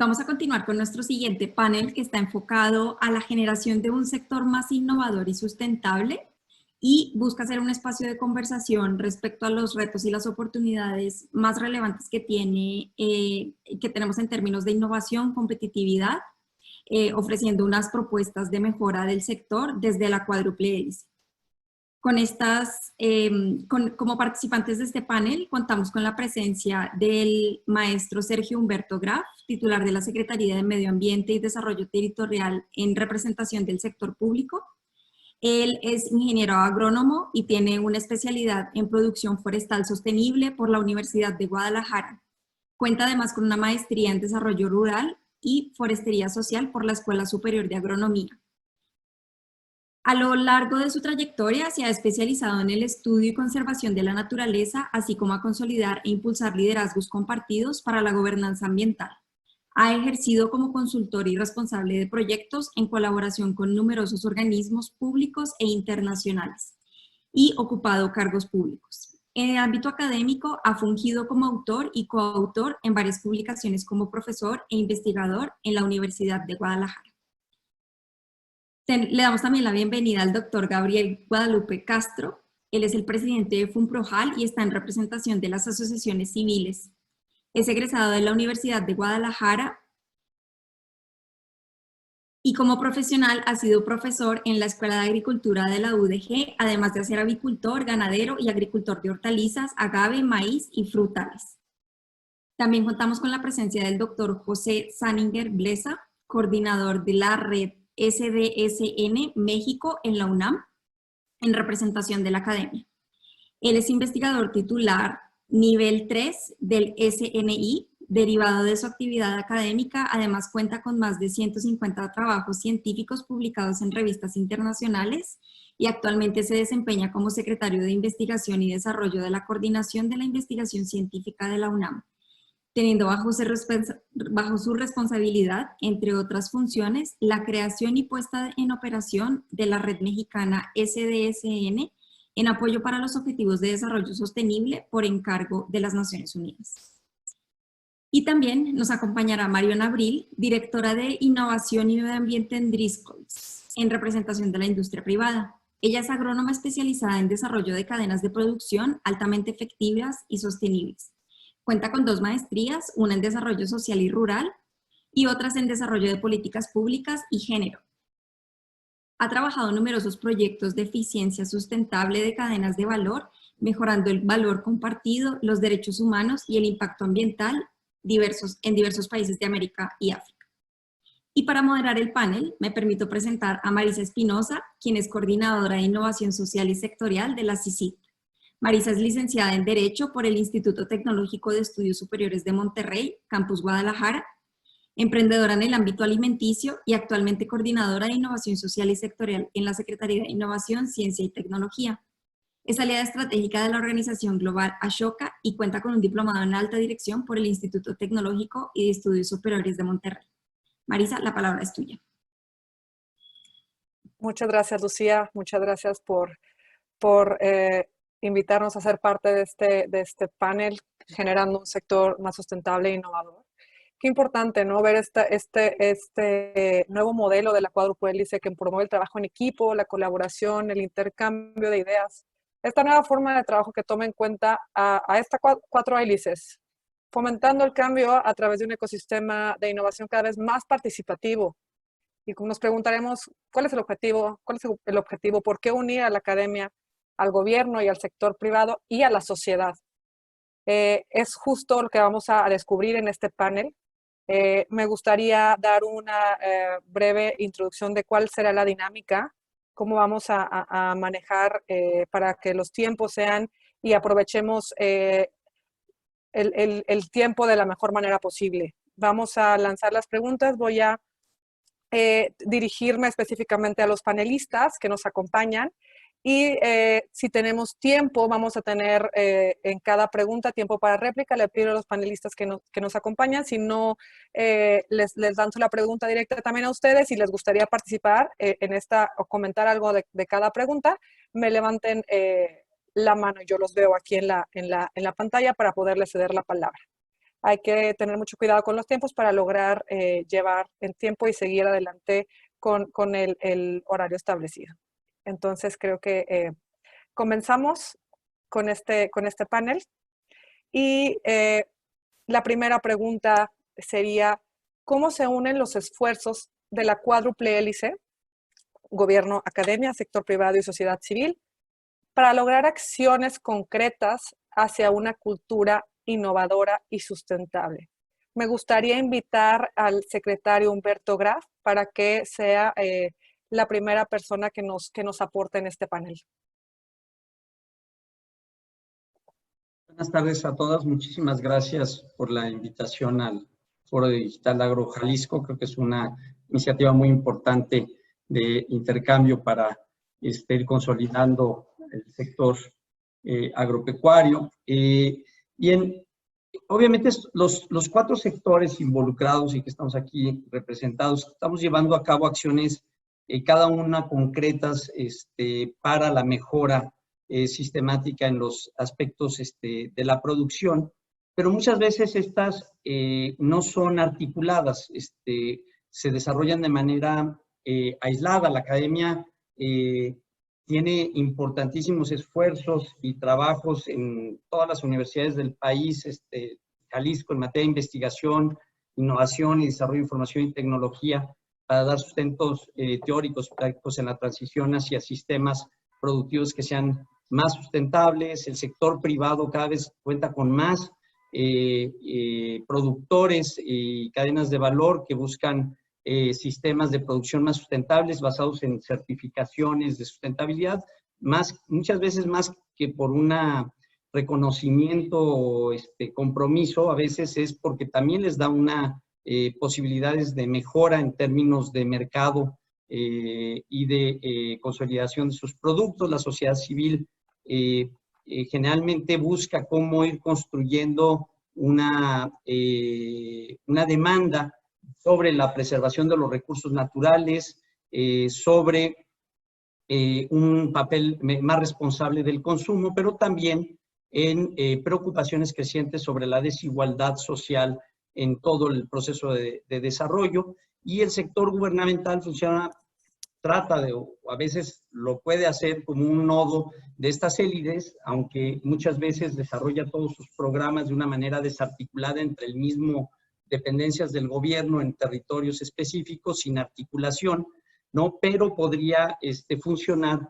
Vamos a continuar con nuestro siguiente panel que está enfocado a la generación de un sector más innovador y sustentable y busca ser un espacio de conversación respecto a los retos y las oportunidades más relevantes que tenemos en términos de innovación, competitividad, ofreciendo unas propuestas de mejora del sector desde la cuádruple hélice. Como participantes de este panel, contamos con la presencia del maestro Sergio Humberto Graf, titular de la Secretaría de Medio Ambiente y Desarrollo Territorial en representación del sector público. Él es ingeniero agrónomo y tiene una especialidad en producción forestal sostenible por la Universidad de Guadalajara. Cuenta además con una maestría en desarrollo rural y forestería social por la Escuela Superior de Agronomía. A lo largo de su trayectoria se ha especializado en el estudio y conservación de la naturaleza, así como a consolidar e impulsar liderazgos compartidos para la gobernanza ambiental. Ha ejercido como consultor y responsable de proyectos en colaboración con numerosos organismos públicos e internacionales y ocupado cargos públicos. En el ámbito académico ha fungido como autor y coautor en varias publicaciones como profesor e investigador en la Universidad de Guadalajara. Le damos también la bienvenida al doctor Gabriel Guadalupe Castro. Él es el presidente de FUNPROJAL y está en representación de las asociaciones civiles. Es egresado de la Universidad de Guadalajara y como profesional ha sido profesor en la Escuela de Agricultura de la UDG, además de ser avicultor, ganadero y agricultor de hortalizas, agave, maíz y frutales. También contamos con la presencia del doctor José Saninger Blesa, coordinador de la red SDSN México en la UNAM, en representación de la academia. Él es investigador titular nivel 3 del SNI, derivado de su actividad académica. Además cuenta con más de 150 trabajos científicos publicados en revistas internacionales y actualmente se desempeña como secretario de Investigación y Desarrollo de la Coordinación de la Investigación Científica de la UNAM, teniendo bajo su responsabilidad, entre otras funciones, la creación y puesta en operación de la red mexicana SDSN en apoyo para los Objetivos de Desarrollo Sostenible por encargo de las Naciones Unidas. Y también nos acompañará Mariona Abril, directora de Innovación y Medio Ambiente en Driscolls, en representación de la industria privada. Ella es agrónoma especializada en desarrollo de cadenas de producción altamente efectivas y sostenibles. Cuenta con 2 maestrías, una en Desarrollo Social y Rural y otras en Desarrollo de Políticas Públicas y Género. Ha trabajado en numerosos proyectos de eficiencia sustentable de cadenas de valor, mejorando el valor compartido, los derechos humanos y el impacto ambiental en diversos países de América y África. Y para moderar el panel, me permito presentar a Marisa Espinosa, quien es coordinadora de Innovación Social y Sectorial de la CICIT. Marisa es licenciada en Derecho por el Instituto Tecnológico de Estudios Superiores de Monterrey, Campus Guadalajara, emprendedora en el ámbito alimenticio y actualmente coordinadora de Innovación Social y Sectorial en la Secretaría de Innovación, Ciencia y Tecnología. Es aliada estratégica de la organización global Ashoka y cuenta con un diplomado en alta dirección por el Instituto Tecnológico y de Estudios Superiores de Monterrey. Marisa, la palabra es tuya. Muchas gracias, Lucía. Muchas gracias por invitarnos a ser parte de este panel, generando un sector más sustentable e innovador. Qué importante, ¿no? Ver este nuevo modelo de la cuádruple hélice que promueve el trabajo en equipo, la colaboración, el intercambio de ideas. Esta nueva forma de trabajo que toma en cuenta a estas 4 hélices, fomentando el cambio a través de un ecosistema de innovación cada vez más participativo. Y nos preguntaremos, ¿cuál es el objetivo? ¿Cuál es el objetivo? ¿Por qué unir a la academia, al gobierno y al sector privado y a la sociedad? Es justo lo que vamos a descubrir en este panel. Me gustaría dar una breve introducción de cuál será la dinámica, cómo vamos a manejar para que los tiempos sean y aprovechemos el tiempo de la mejor manera posible. Vamos a lanzar las preguntas. Voy a dirigirme específicamente a los panelistas que nos acompañan y si tenemos tiempo vamos a tener en cada pregunta tiempo para réplica. Le pido a los panelistas que nos acompañan, si no les lanzo la pregunta directa también a ustedes. Si les gustaría participar en esta o comentar algo de cada pregunta, me levanten la mano, yo los veo aquí en la pantalla para poderles ceder la palabra. hay que tener mucho cuidado con los tiempos para lograr llevar en tiempo y seguir adelante con el horario establecido. Entonces, creo que comenzamos con este panel. Y la primera pregunta sería, ¿cómo se unen los esfuerzos de la cuádruple hélice, gobierno, academia, sector privado y sociedad civil, para lograr acciones concretas hacia una cultura innovadora y sustentable? Me gustaría invitar al secretario Humberto Graf para que sea la primera persona que nos aporte en este panel. Buenas tardes a todas. Muchísimas gracias por la invitación al Foro Digital Agro Jalisco. Creo que es una iniciativa muy importante de intercambio para ir consolidando el sector agropecuario. Bien, obviamente los 4 sectores involucrados y que estamos aquí representados, estamos llevando a cabo acciones, cada una concretas para la mejora sistemática en los aspectos de la producción, pero muchas veces estas no son articuladas, se desarrollan de manera aislada. La academia tiene importantísimos esfuerzos y trabajos en todas las universidades del país, Jalisco, en materia de investigación, innovación y desarrollo de información y tecnología, para dar sustentos teóricos, prácticos en la transición hacia sistemas productivos que sean más sustentables. El sector privado cada vez cuenta con más productores y cadenas de valor que buscan sistemas de producción más sustentables basados en certificaciones de sustentabilidad, muchas veces más que por un reconocimiento o compromiso, a veces es porque también les da posibilidades de mejora en términos de mercado y de consolidación de sus productos. La sociedad civil generalmente busca cómo ir construyendo una demanda sobre la preservación de los recursos naturales, sobre un papel más responsable del consumo, pero también en preocupaciones crecientes sobre la desigualdad social en todo el proceso de desarrollo. Y el sector gubernamental trata de, o a veces lo puede hacer como un nodo de estas élites, aunque muchas veces desarrolla todos sus programas de una manera desarticulada entre el mismo dependencias del gobierno en territorios específicos, sin articulación, ¿no? Pero podría funcionar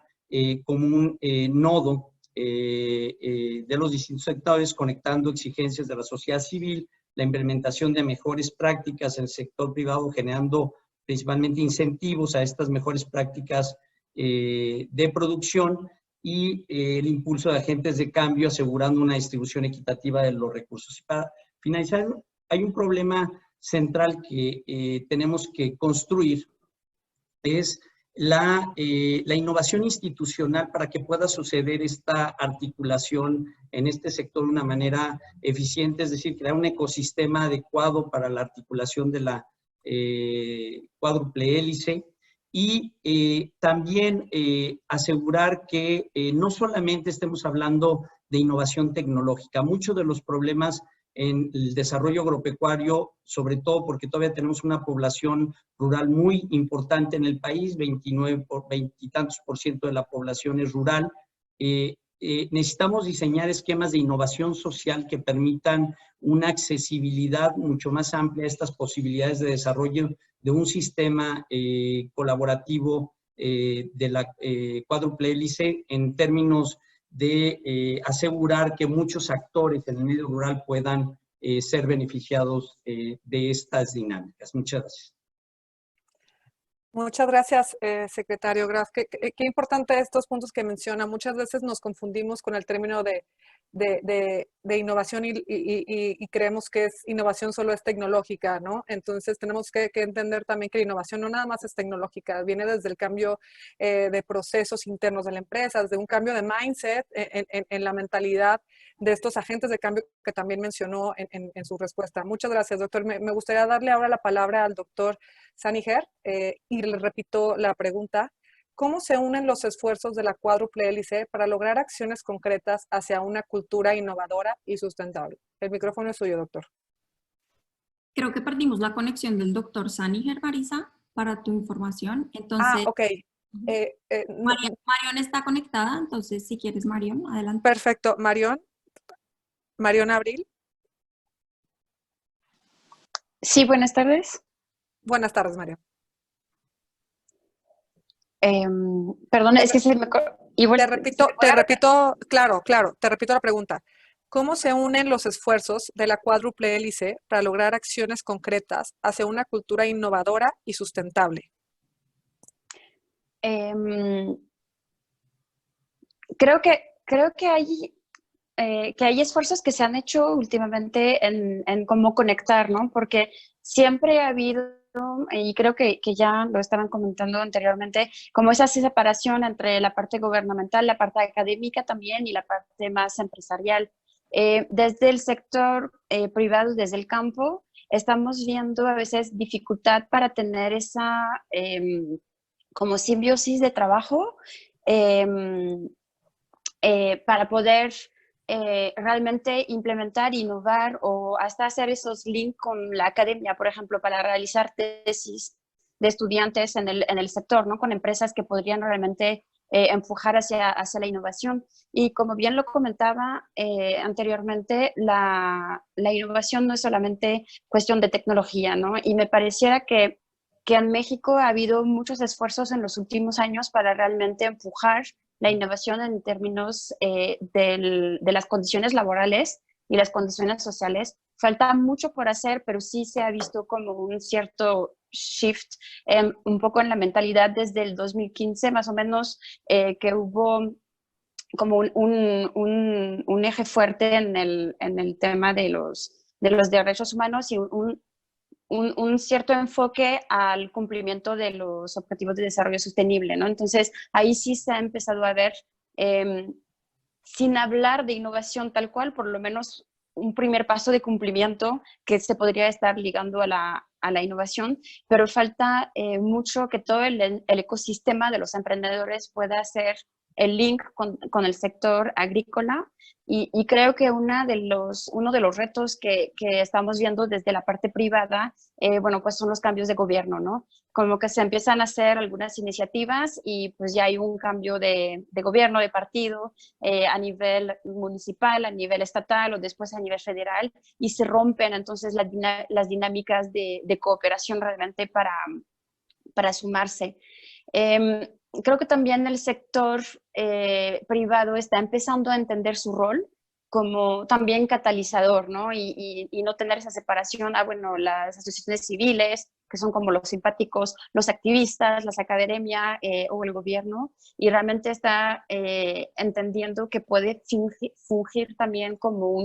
como un nodo de los distintos sectores, conectando exigencias de la sociedad civil, la implementación de mejores prácticas en el sector privado, generando principalmente incentivos a estas mejores prácticas de producción y el impulso de agentes de cambio, asegurando una distribución equitativa de los recursos. Y para finalizar, hay un problema central que tenemos que construir, es la innovación institucional para que pueda suceder esta articulación en este sector de una manera eficiente, es decir, crear un ecosistema adecuado para la articulación de la cuádruple hélice y también asegurar que no solamente estemos hablando de innovación tecnológica. Muchos de los problemas en el desarrollo agropecuario, sobre todo porque todavía tenemos una población rural muy importante en el país, 29 por 20 y tantos % de la población es rural. Necesitamos diseñar esquemas de innovación social que permitan una accesibilidad mucho más amplia a estas posibilidades de desarrollo de un sistema colaborativo de la cuádruple hélice en términos de asegurar que muchos actores en el medio rural puedan ser beneficiados de estas dinámicas. Muchas gracias. Muchas gracias, secretario Graf. Qué importante estos puntos que menciona. Muchas veces nos confundimos con el término de innovación y creemos que innovación solo es tecnológica, ¿no? Entonces tenemos que entender también que la innovación no nada más es tecnológica, viene desde el cambio de procesos internos de la empresa, desde un cambio de mindset en la mentalidad de estos agentes de cambio que también mencionó en su respuesta. Muchas gracias, doctor. Me gustaría darle ahora la palabra al doctor Saniher y le repito la pregunta. ¿Cómo se unen los esfuerzos de la cuádruple hélice para lograr acciones concretas hacia una cultura innovadora y sustentable? El micrófono es suyo, doctor. Creo que perdimos la conexión del doctor Sániger, Marisa, para tu información. Entonces, Ok. ujú, No, Marion está conectada, entonces si quieres, Marion, adelante. perfecto. Marión Abril. Sí, buenas tardes. Buenas tardes, Marión. Perdón, es que se me... Igual, Te repito, claro, te repito la pregunta. ¿Cómo se unen los esfuerzos de la cuádruple hélice para lograr acciones concretas hacia una cultura innovadora y sustentable? em, creo que hay esfuerzos que se han hecho últimamente en cómo conectar, ¿no? Porque siempre ha habido, y creo que ya lo estaban comentando anteriormente, como esa separación entre la parte gubernamental, la parte académica también y la parte más empresarial. Desde el sector privado, desde el campo, estamos viendo a veces dificultad para tener esa como simbiosis de trabajo. em, para poder realmente implementar, innovar o hasta hacer esos links con la academia, por ejemplo, para realizar tesis de estudiantes en el sector, ¿no? Con empresas que podrían realmente empujar hacia la innovación. Y como bien lo comentaba anteriormente, la innovación no es solamente cuestión de tecnología, ¿no? Y me pareciera que en México ha habido muchos esfuerzos en los últimos años para realmente empujar la innovación en términos de las condiciones laborales y las condiciones sociales. Falta mucho por hacer, pero sí se ha visto como un cierto shift, un poco en la mentalidad desde el 2015 más o menos, que hubo como un eje fuerte en el tema de los derechos humanos y un cierto enfoque al cumplimiento de los objetivos de desarrollo sostenible, ¿no? Entonces, ahí sí se ha empezado a ver, eh, sin hablar de innovación tal cual, por lo menos un primer paso de cumplimiento que se podría estar ligando a la innovación, pero falta mucho que todo el ecosistema de los emprendedores pueda hacer el link con el sector agrícola y creo que uno de los retos que estamos viendo desde la parte privada, bueno, pues son los cambios de gobierno, ¿no? Como que se empiezan a hacer algunas iniciativas y pues ya hay un cambio de gobierno, de partido, a nivel municipal, a nivel estatal o después a nivel federal y se rompen entonces las dinámicas de cooperación realmente para sumarse. Creo que también el sector privado está empezando a entender su rol como también catalizador, ¿no? Y no tener esa separación, bueno, las asociaciones civiles, que son como los simpáticos, los activistas, las academia o el gobierno, y realmente está entendiendo que puede fungir también como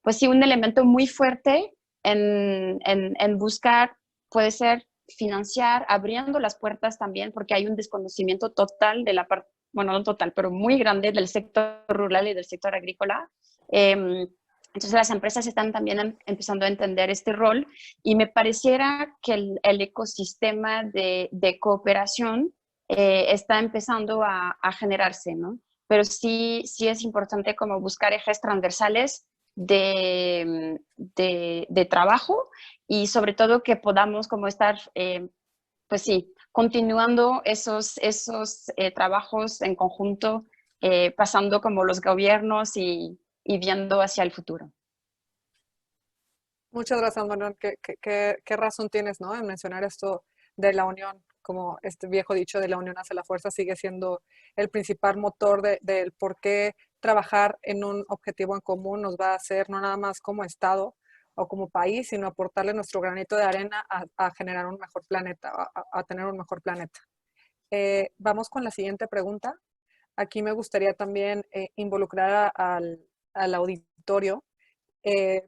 pues sí, un elemento muy fuerte en buscar, puede ser financiar, abriendo las puertas también, porque hay un desconocimiento total de la parte, bueno, no total, pero muy grande del sector rural y del sector agrícola. Entonces las empresas están también empezando a entender este rol y me pareciera que el ecosistema de cooperación está empezando a generarse, ¿no? Pero sí es importante como buscar ejes transversales de trabajo y sobre todo que podamos como estar, pues sí, continuando esos trabajos en conjunto, pasando como los gobiernos y viendo hacia el futuro. Muchas gracias, Manuel. ¿Qué razón tienes, ¿no? En mencionar esto de la unión, como este viejo dicho de la unión hace la fuerza sigue siendo el principal motor del por qué trabajar en un objetivo en común nos va a hacer no nada más como Estado o como país, sino aportarle nuestro granito de arena a generar un mejor planeta, a tener un mejor planeta. Vamos con la siguiente pregunta. Aquí me gustaría también involucrar al auditorio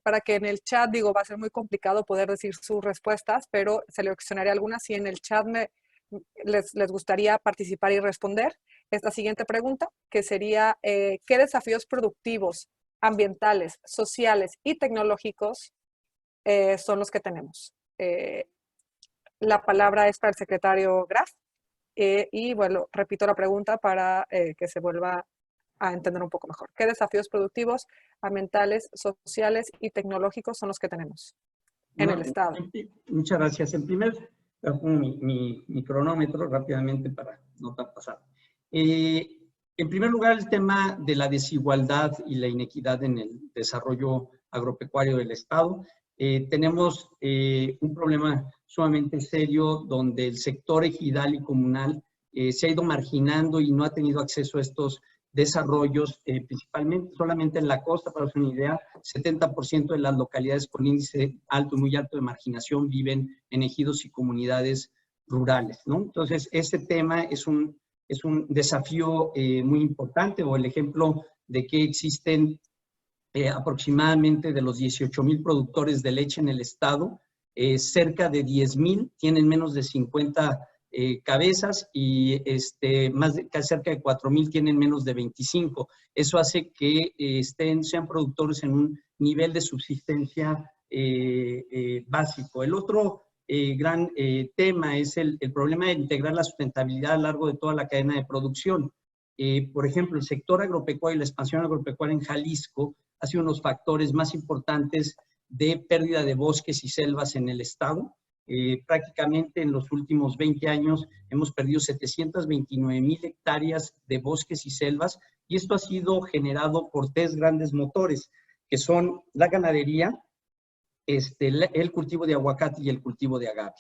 para que en el chat, digo, va a ser muy complicado poder decir sus respuestas, pero seleccionaré algunas si en el chat les gustaría participar y responder esta siguiente pregunta, que sería, ¿qué desafíos productivos, ambientales, sociales y tecnológicos son los que tenemos? La palabra es para el secretario Graf. Y bueno, repito la pregunta para que se vuelva a entender un poco mejor. ¿Qué desafíos productivos, ambientales, sociales y tecnológicos son los que tenemos? en el estado. Muchas gracias. En primer, pongo mi cronómetro rápidamente para no estar pasado. En primer lugar, el tema de la desigualdad y la inequidad en el desarrollo agropecuario del estado. Tenemos un problema sumamente serio donde el sector ejidal y comunal se ha ido marginando y no ha tenido acceso a estos desarrollos, principalmente solamente en la costa. Para hacer una idea, 70% de las localidades con índice alto y muy alto de marginación viven en ejidos y comunidades rurales, ¿no? Entonces, este tema es un desafío muy importante, o el ejemplo de que existen aproximadamente de los 18,000 productores de leche en el estado, cerca de 10,000 tienen menos de 50 cabezas y cerca de 4,000 tienen menos de 25. Eso hace que sean productores en un nivel de subsistencia básico. El otro gran tema es el problema de integrar la sustentabilidad a lo largo de toda la cadena de producción. Por ejemplo, el sector agropecuario y la expansión agropecuaria en Jalisco ha sido uno de los factores más importantes de pérdida de bosques y selvas en el estado. Prácticamente en los últimos 20 años hemos perdido 729,000 hectáreas de bosques y selvas, y esto ha sido generado por 3 grandes motores, que son la ganadería, el cultivo de aguacate y el cultivo de agave,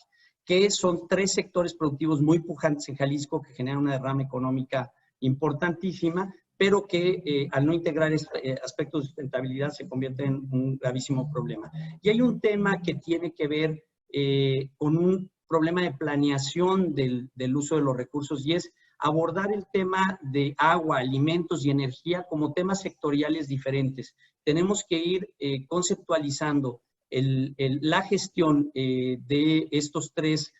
que son 3 sectores productivos muy pujantes en Jalisco que generan una derrama económica importantísima, pero que al no integrar aspectos de sustentabilidad se convierte en un gravísimo problema. Y hay un tema que tiene que ver con un problema de planeación del uso de los recursos, y es abordar el tema de agua, alimentos y energía como temas sectoriales diferentes. Tenemos que ir conceptualizando la gestión de estos 3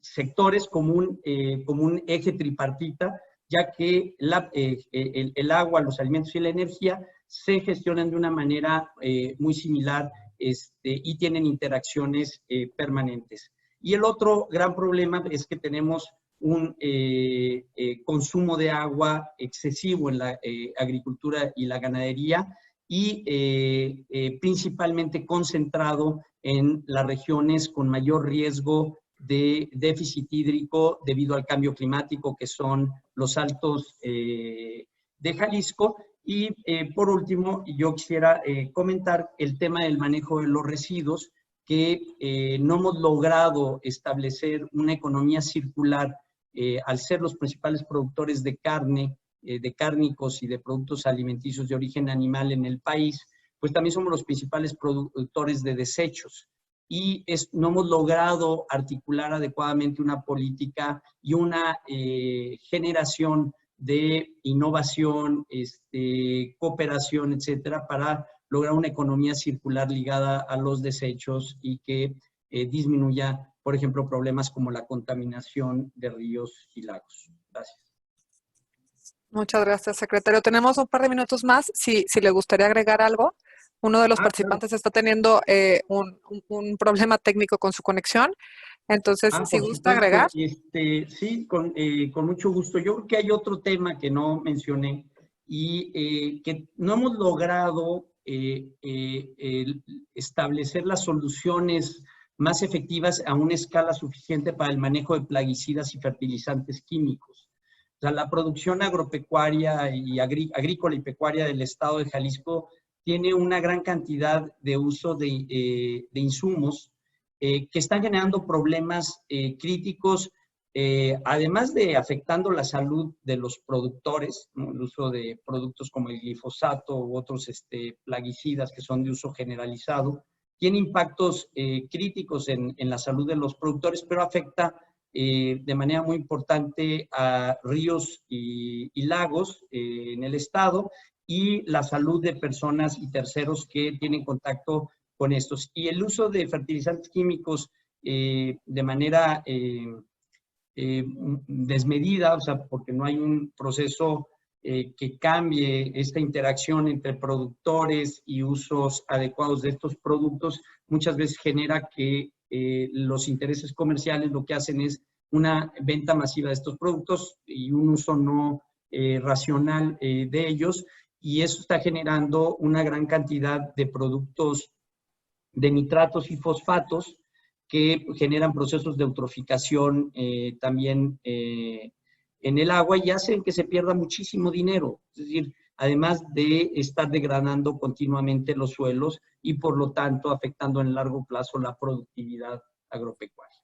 sectores como un eje tripartita, ya que el agua, los alimentos y la energía se gestionan de una manera muy similar y tienen interacciones permanentes. Y el otro gran problema es que tenemos un consumo de agua excesivo en la agricultura y la ganadería, y principalmente concentrado en las regiones con mayor riesgo de déficit hídrico debido al cambio climático, que son los altos de Jalisco. Y por último, yo quisiera comentar el tema del manejo de los residuos, que no hemos logrado establecer una economía circular al ser los principales productores de carne, de cárnicos y de productos alimenticios de origen animal en el país, pues también somos los principales productores de desechos. Y no hemos logrado articular adecuadamente una política y una generación de innovación, cooperación, etcétera, para lograr una economía circular ligada a los desechos y que disminuya, por ejemplo, problemas como la contaminación de ríos y lagos. Gracias. Muchas gracias, secretario. Tenemos un par de minutos más, si le gustaría agregar algo. Uno de los participantes claro. está teniendo un problema técnico con su conexión. Entonces, si gusta agregar. Sí, con mucho gusto. Yo creo que hay otro tema que no mencioné y que no hemos logrado establecer las soluciones más efectivas a una escala suficiente para el manejo de plaguicidas y fertilizantes químicos. O sea, la producción agropecuaria y agrícola y pecuaria del estado de Jalisco tiene una gran cantidad de uso de insumos que están generando problemas críticos, además de afectando la salud de los productores, ¿no? El uso de productos como el glifosato u otros plaguicidas que son de uso generalizado, tiene impactos críticos en la salud de los productores, pero afecta de manera muy importante a ríos y lagos en el estado, y la salud de personas y terceros que tienen contacto con estos. Y el uso de fertilizantes químicos de manera desmedida, o sea, porque no hay un proceso que cambie esta interacción entre productores y usos adecuados de estos productos, muchas veces genera que los intereses comerciales lo que hacen es una venta masiva de estos productos y un uso no racional de ellos. y eso está generando una gran cantidad de productos de nitratos y fosfatos que generan procesos de eutroficación también en el agua y hacen que se pierda muchísimo dinero. Es decir, además de estar degradando continuamente los suelos y por lo tanto afectando en el largo plazo la productividad agropecuaria.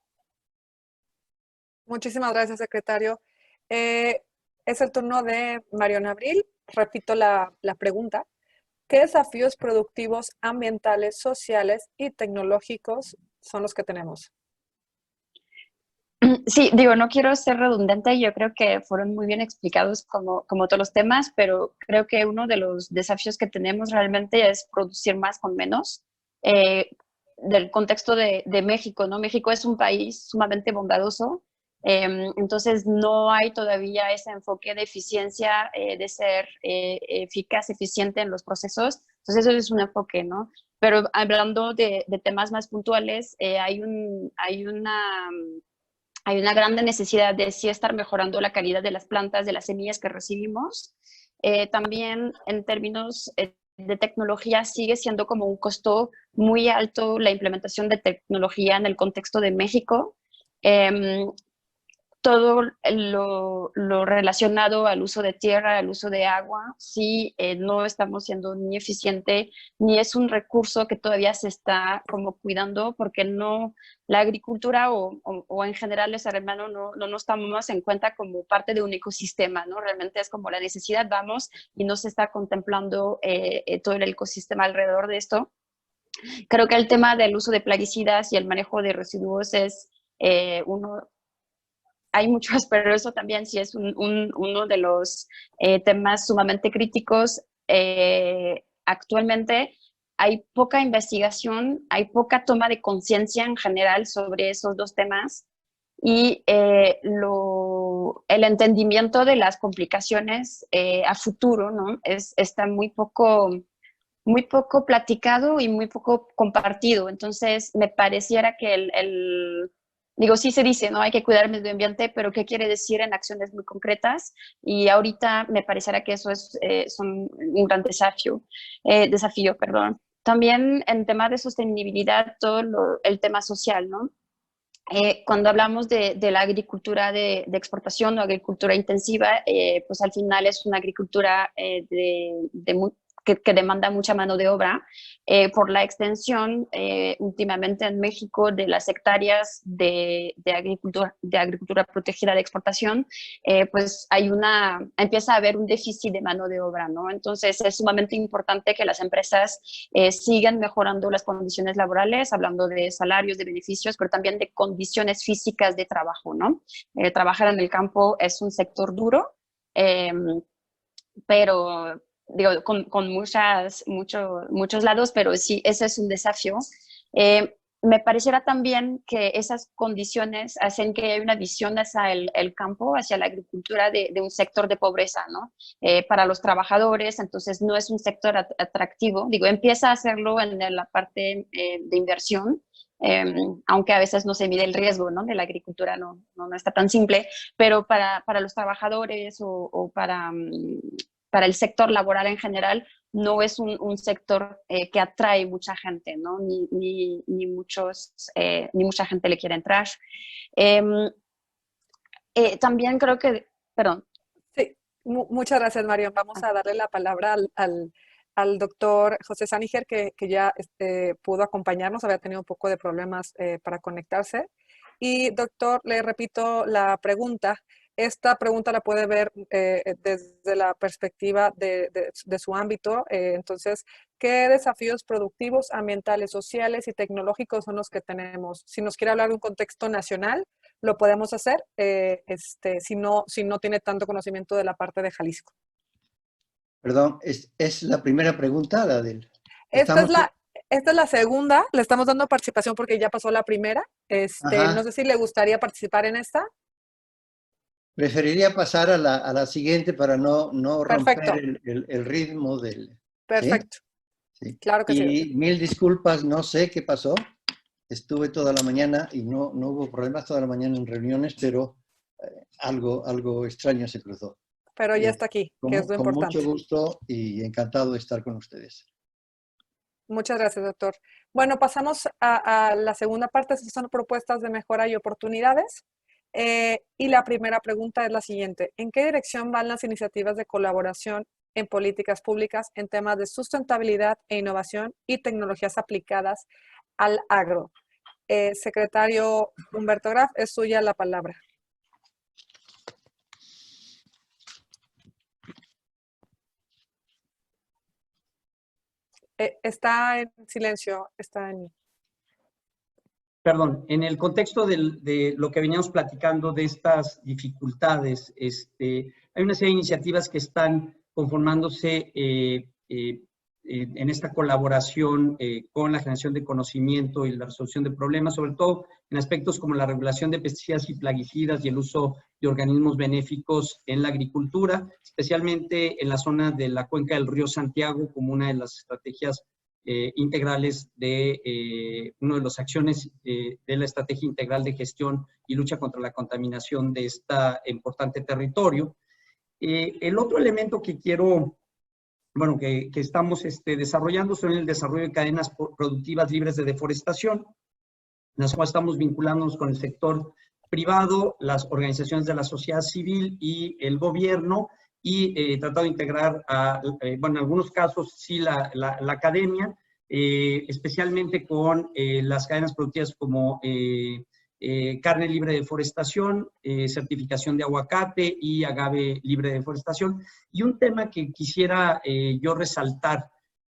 Muchísimas gracias, secretario. Es el turno de Mariona Abril. Repito la pregunta. ¿Qué desafíos productivos, ambientales, sociales y tecnológicos son los que tenemos? Sí, digo, no quiero ser redundante, yo creo que fueron muy bien explicados como todos los temas, pero creo que uno de los desafíos que tenemos realmente es producir más con menos. Del contexto de México, ¿no? México es un país sumamente bondadoso, entonces no hay todavía ese enfoque de eficiencia, de ser eficaz, eficiente en los procesos, entonces eso es un enfoque, ¿no? Pero hablando de temas más puntuales, hay una grande necesidad de sí estar mejorando la calidad de las plantas, de las semillas que recibimos. También en términos de tecnología sigue siendo como un costo muy alto la implementación de tecnología en el contexto de México. Todo lo relacionado al uso de tierra, al uso de agua, sí no estamos siendo ni eficiente, ni es un recurso que todavía se está como cuidando, porque no, la agricultura o en general el ser humano no nos tomamos en cuenta como parte de un ecosistema, ¿no? Realmente es como la necesidad, vamos, y no se está contemplando todo el ecosistema alrededor de esto. Creo que el tema del uso de plaguicidas y el manejo de residuos es uno. Hay muchos, pero eso también sí es uno de los temas sumamente críticos. Actualmente hay poca investigación, hay poca toma de conciencia en general sobre esos dos temas y el entendimiento de las complicaciones a futuro, ¿no? Está muy poco platicado y muy poco compartido. Entonces, me pareciera que digo, sí se dice, ¿no? Hay que cuidar el medio ambiente, pero ¿qué quiere decir en acciones muy concretas? Y ahorita me pareciera que eso son un gran desafío, perdón. También en temas de sostenibilidad, el tema social, ¿no? Cuando hablamos de la agricultura de exportación o agricultura intensiva, pues al final es una agricultura que demanda mucha mano de obra por la extensión últimamente en México de las hectáreas de agricultura protegida de exportación, pues empieza a haber un déficit de mano de obra, ¿no? Entonces es sumamente importante que las empresas sigan mejorando las condiciones laborales, hablando de salarios, de beneficios, pero también de condiciones físicas de trabajo, ¿no? Trabajar en el campo es un sector duro, pero digo, con muchos lados, pero sí, ese es un desafío. Me pareciera también que esas condiciones hacen que haya una visión hacia el campo, hacia la agricultura de un sector de pobreza, ¿no? Para los trabajadores, entonces no es un sector atractivo. Digo, empieza a hacerlo en la parte de inversión, aunque a veces no se mide el riesgo, ¿no? De la agricultura, no está tan simple, pero para los trabajadores o para el sector laboral en general, no es un sector que atrae mucha gente, ¿no? Ni mucha gente le quiere entrar. También creo que, perdón. Sí, muchas gracias, Marion. Vamos a darle la palabra al doctor José Sániger, que ya pudo acompañarnos, había tenido un poco de problemas para conectarse. Y doctor, le repito la pregunta. Esta pregunta la puede ver desde la perspectiva de su ámbito. Entonces, ¿qué desafíos productivos, ambientales, sociales y tecnológicos son los que tenemos? Si nos quiere hablar de un contexto nacional, lo podemos hacer si no tiene tanto conocimiento de la parte de Jalisco. Perdón, ¿es la primera pregunta, la del...? Esta es la segunda. Le estamos dando participación porque ya pasó la primera. No sé si le gustaría participar en esta. Preferiría pasar a la siguiente para no romper el ritmo del... Perfecto. ¿Sí? Claro que sí. Y mil disculpas, no sé qué pasó. Estuve toda la mañana y no hubo problemas toda la mañana en reuniones, pero algo extraño se cruzó. pero ya está aquí, que es lo Con importante. mucho gusto y encantado de estar con ustedes. Muchas gracias, doctor. Bueno, pasamos a la segunda parte. Estas son propuestas de mejora y oportunidades. Y la primera pregunta es la siguiente. ¿En qué dirección van las iniciativas de colaboración en políticas públicas en temas de sustentabilidad e innovación y tecnologías aplicadas al agro? Secretario Humberto Graf, es suya la palabra. Está en silencio, está en... Perdón, en el contexto de lo que veníamos platicando de estas dificultades, hay una serie de iniciativas que están conformándose en esta colaboración con la generación de conocimiento y la resolución de problemas, sobre todo en aspectos como la regulación de pesticidas y plaguicidas y el uso de organismos benéficos en la agricultura, especialmente en la zona de la cuenca del río Santiago, como una de las estrategias integrales de una de las acciones de la estrategia integral de gestión y lucha contra la contaminación de este importante territorio. El otro elemento que quiero, bueno, que estamos desarrollando son el desarrollo de cadenas productivas libres de deforestación, en las cuales estamos vinculándonos con el sector privado, las organizaciones de la sociedad civil y el gobierno, y tratado de integrar, bueno, en algunos casos sí la academia, especialmente con las cadenas productivas como carne libre de deforestación, certificación de aguacate y agave libre de deforestación. Y un tema que quisiera yo resaltar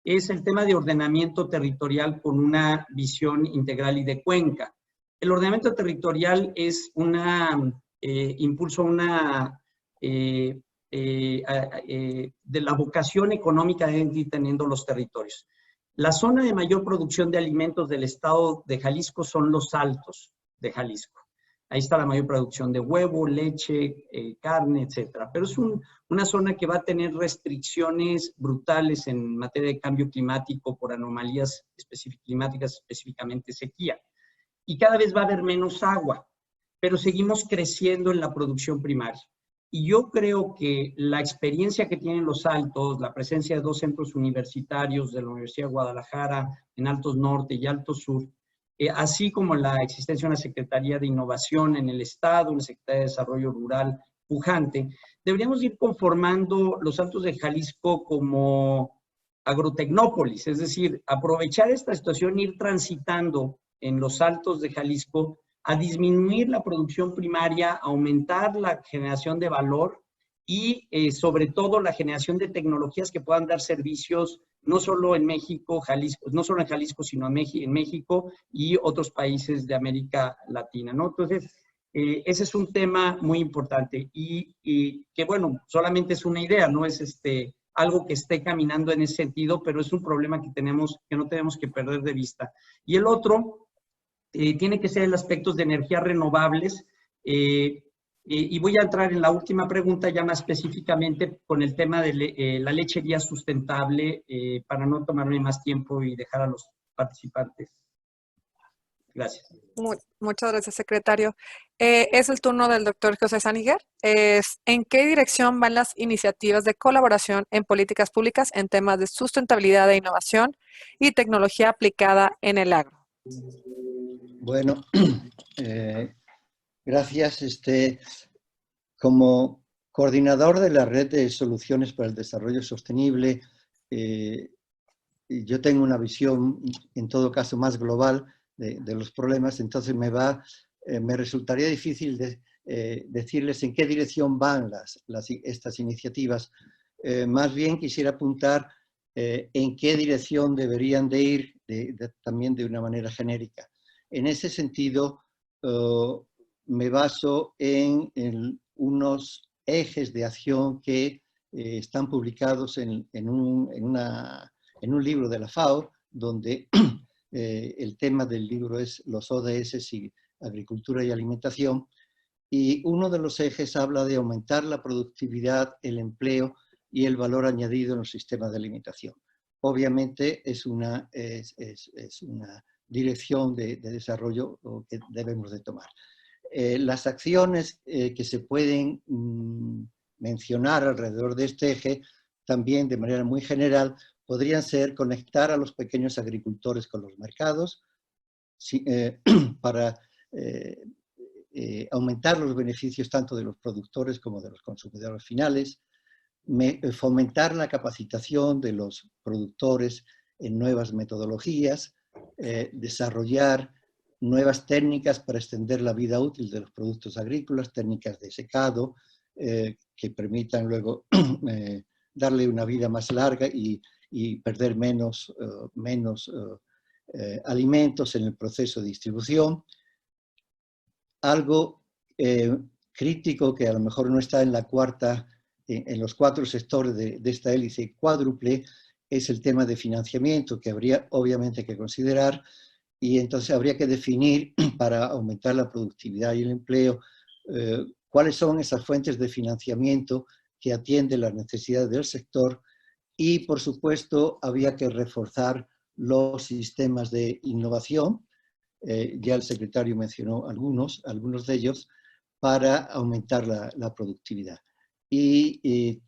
es el tema de ordenamiento territorial con una visión integral y de cuenca. El ordenamiento territorial es impulso de la vocación económica que deben ir teniendo los territorios. La zona de mayor producción de alimentos del estado de Jalisco son los Altos de Jalisco. Ahí está la mayor producción de huevo, leche, carne, etcétera. Pero es una zona que va a tener restricciones brutales en materia de cambio climático por anomalías climáticas, específicamente sequía. Y cada vez va a haber menos agua, pero seguimos creciendo en la producción primaria. Y yo creo que la experiencia que tienen los Altos, la presencia de 2 centros universitarios de la Universidad de Guadalajara, en Altos Norte y Altos Sur, así como la existencia de una Secretaría de Innovación en el Estado, una Secretaría de Desarrollo Rural pujante, deberíamos ir conformando los Altos de Jalisco como agrotecnópolis, es decir, aprovechar esta situación e ir transitando en los Altos de Jalisco a disminuir la producción primaria, aumentar la generación de valor y sobre todo la generación de tecnologías que puedan dar servicios no solo en México, no solo en Jalisco, sino en México y otros países de América Latina, ¿no? Entonces, ese es un tema muy importante y que, bueno, solamente es una idea, no es algo que esté caminando en ese sentido, pero es un problema que no tenemos que perder de vista. Y el otro tiene que ser el aspecto de energías renovables, y voy a entrar en la última pregunta ya más específicamente con el tema de la lechería sustentable, para no tomarme más tiempo y dejar a los participantes. Gracias. Muchas gracias, secretario. Es el turno del doctor José Sániger. ¿En qué dirección van las iniciativas de colaboración en políticas públicas en temas de sustentabilidad e innovación y tecnología aplicada en el agro? Bueno, gracias. Como coordinador de la Red de Soluciones para el Desarrollo Sostenible, yo tengo una visión, en todo caso, más global de los problemas, entonces me resultaría difícil decirles en qué dirección van estas iniciativas. Más bien quisiera apuntar en qué dirección deberían de ir también de una manera genérica. En ese sentido, me baso en unos ejes de acción que están publicados en un libro de la FAO, donde el tema del libro es los ODS y agricultura y alimentación, y uno de los ejes habla de aumentar la productividad, el empleo y el valor añadido en los sistemas de alimentación. Obviamente es una dirección de desarrollo que debemos de tomar. Las acciones que se pueden mencionar alrededor de este eje, también de manera muy general, podrían ser conectar a los pequeños agricultores con los mercados para aumentar los beneficios tanto de los productores como de los consumidores finales, fomentar la capacitación de los productores en nuevas metodologías, desarrollar nuevas técnicas para extender la vida útil de los productos agrícolas, técnicas de secado que permitan luego darle una vida más larga y perder menos alimentos en el proceso de distribución. Algo crítico que a lo mejor no está en en los 4 sectores de esta hélice cuádruple es el tema de financiamiento, que habría obviamente que considerar, y entonces habría que definir para aumentar la productividad y el empleo cuáles son esas fuentes de financiamiento que atienden las necesidades del sector, y por supuesto había que reforzar los sistemas de innovación. Ya el secretario mencionó algunos de ellos, para aumentar la productividad. ¿Y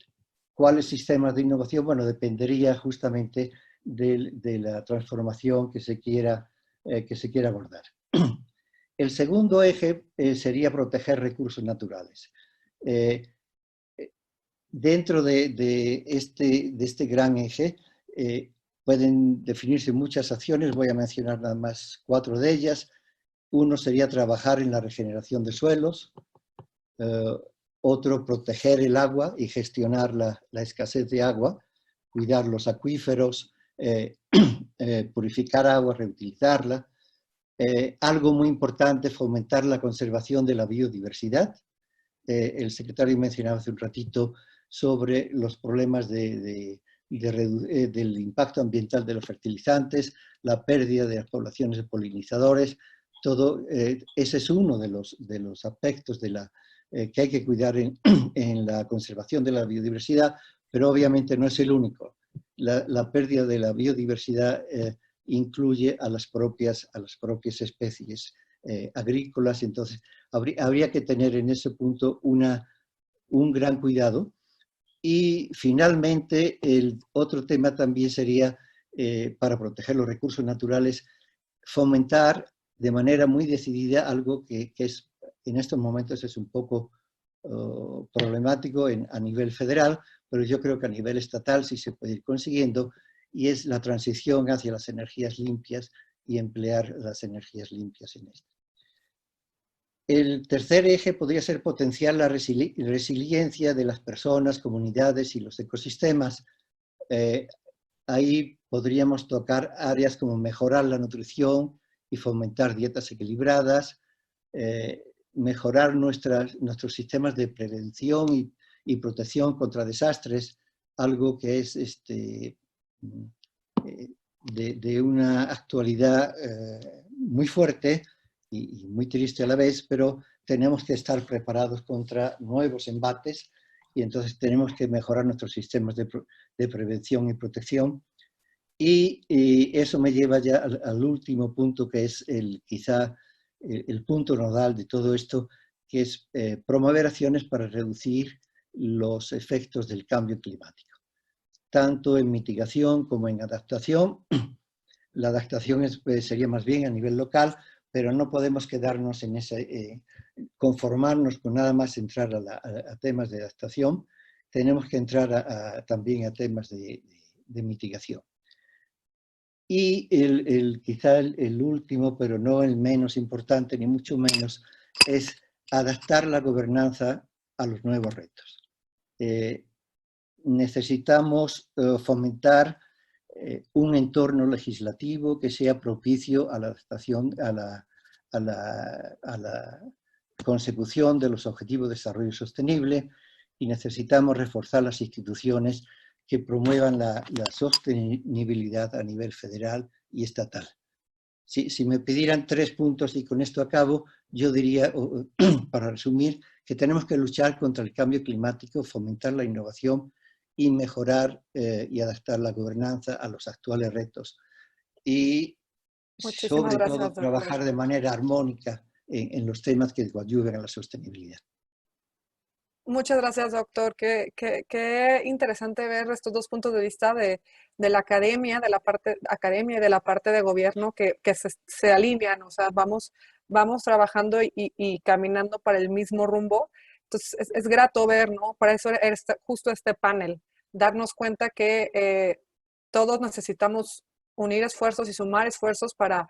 cuáles sistemas de innovación? Bueno, dependería justamente de la transformación que se quiera abordar. El segundo eje sería proteger recursos naturales. Dentro de este gran eje pueden definirse muchas acciones, voy a mencionar nada más 4 de ellas. Uno sería trabajar en la regeneración de suelos, otro proteger el agua y gestionar la escasez de agua, cuidar los acuíferos, purificar agua, reutilizarla. Algo muy importante, fomentar la conservación de la biodiversidad. El secretario mencionaba hace un ratito sobre los problemas del impacto ambiental de los fertilizantes, la pérdida de las poblaciones de polinizadores. Todo ese es uno de los aspectos que hay que cuidar en la conservación de la biodiversidad, pero obviamente no es el único. La pérdida de la biodiversidad incluye a las propias especies agrícolas, entonces habría que tener en ese punto un gran cuidado. Y finalmente, el otro tema también sería, para proteger los recursos naturales, fomentar de manera muy decidida algo que en estos momentos es un poco problemático a nivel federal, pero yo creo que a nivel estatal sí se puede ir consiguiendo, y es la transición hacia las energías limpias y emplear las energías limpias en esto. El tercer eje podría ser potenciar la resiliencia de las personas, comunidades y los ecosistemas. Ahí podríamos tocar áreas como mejorar la nutrición y fomentar dietas equilibradas, mejorar nuestros sistemas de prevención y protección contra desastres, algo que es de una actualidad muy fuerte y muy triste a la vez, pero tenemos que estar preparados contra nuevos embates, y entonces tenemos que mejorar nuestros sistemas de prevención y protección. Y eso me lleva ya al último punto, que es quizá el punto nodal de todo esto, que es promover acciones para reducir los efectos del cambio climático, tanto en mitigación como en adaptación. La adaptación sería más bien a nivel local, pero no podemos quedarnos en conformarnos con nada más entrar a temas de adaptación. Tenemos que entrar también a temas de mitigación. Y quizá el último, pero no el menos importante, ni mucho menos, es adaptar la gobernanza a los nuevos retos. Necesitamos fomentar un entorno legislativo que sea propicio a la adaptación, a la consecución de los Objetivos de Desarrollo Sostenible, y necesitamos reforzar las instituciones que promuevan la sostenibilidad a nivel federal y estatal. Si me pidieran 3 puntos, y con esto acabo, yo diría, para resumir, que tenemos que luchar contra el cambio climático, fomentar la innovación y mejorar y adaptar la gobernanza a los actuales retos. Y sobre todo trabajar de manera armónica en los temas que coadyuven a la sostenibilidad. Muchas gracias, doctor. Qué interesante ver estos dos puntos de vista de la academia, de la parte academia y de la parte de gobierno que se alinean, o sea, vamos trabajando y caminando para el mismo rumbo. Entonces, es grato ver, ¿no? Para eso era justo este panel, darnos cuenta que todos necesitamos unir esfuerzos y sumar esfuerzos para